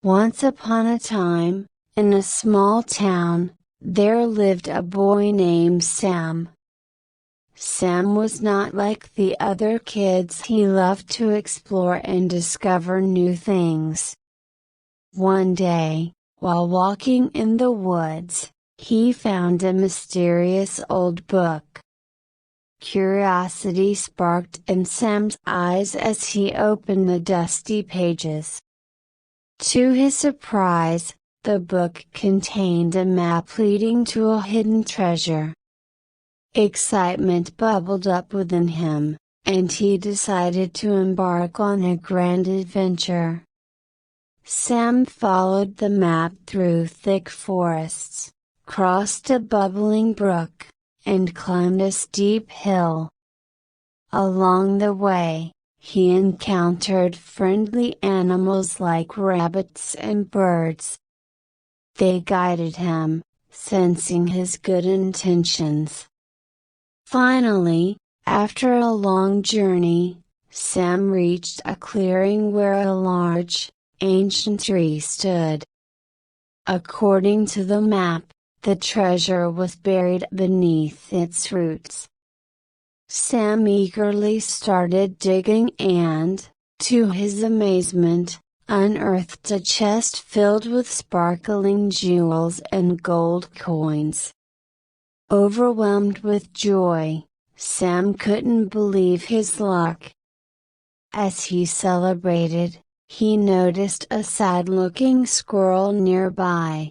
Once upon a time, in a small town, there lived a boy named Sam. Sam was not like the other kids. He loved to explore and discover new things. One day, while walking in the woods, he found a mysterious old book. Curiosity sparked in Sam's eyes as he opened the dusty pages. To his surprise, the book contained a map leading to a hidden treasure. Excitement bubbled up within him, and he decided to embark on a grand adventure. Sam followed the map through thick forests, crossed a bubbling brook, and climbed a steep hill. Along the way, he encountered friendly animals like rabbits and birds. They guided him, sensing his good intentions. Finally, after a long journey, Sam reached a clearing where a large, ancient tree stood. According to the map, the treasure was buried beneath its roots. Sam eagerly started digging and, to his amazement, unearthed a chest filled with sparkling jewels and gold coins. Overwhelmed with joy, Sam couldn't believe his luck. As he celebrated, he noticed a sad-looking squirrel nearby.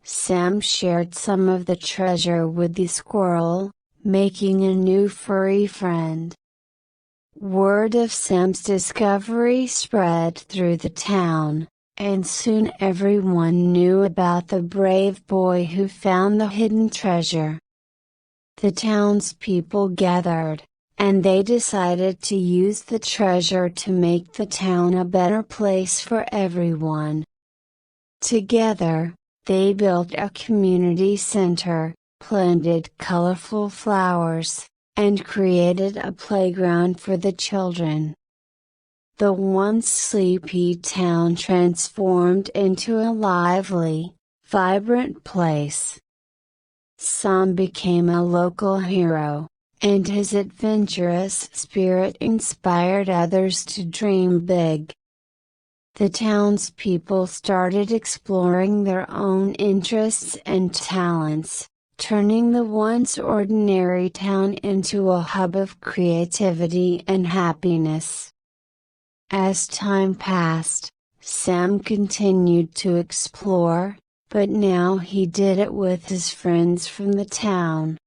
Sam shared some of the treasure with the squirrel, making a new furry friend. Word of Sam's discovery spread through the town, and soon everyone knew about the brave boy who found the hidden treasure. The townspeople gathered, and they decided to use the treasure to make the town a better place for everyone. Together, they built a community center, planted colorful flowers, and created a playground for the children. The once sleepy town transformed into a lively, vibrant place. Sam became a local hero, and his adventurous spirit inspired others to dream big. The townspeople started exploring their own interests and talents, turning the once ordinary town into a hub of creativity and happiness. As time passed, Sam continued to explore, but now he did it with his friends from the town.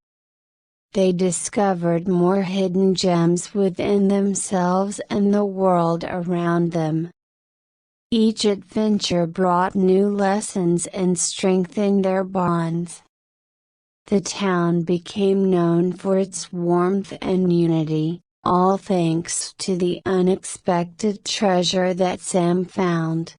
They discovered more hidden gems within themselves and the world around them. Each adventure brought new lessons and strengthened their bonds. The town became known for its warmth and unity, all thanks to the unexpected treasure that Sam found.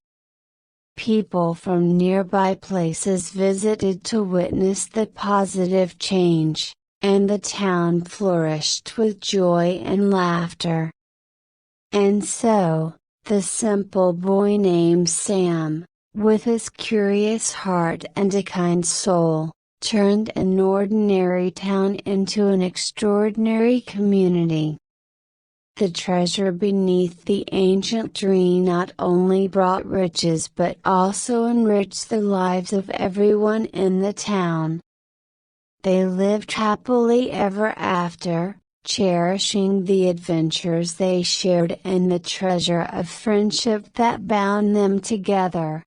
People from nearby places visited to witness the positive change, and the town flourished with joy and laughter. And so, the simple boy named Sam, with his curious heart and a kind soul, turned an ordinary town into an extraordinary community. The treasure beneath the ancient tree not only brought riches but also enriched the lives of everyone in the town. They lived happily ever after, cherishing the adventures they shared and the treasure of friendship that bound them together.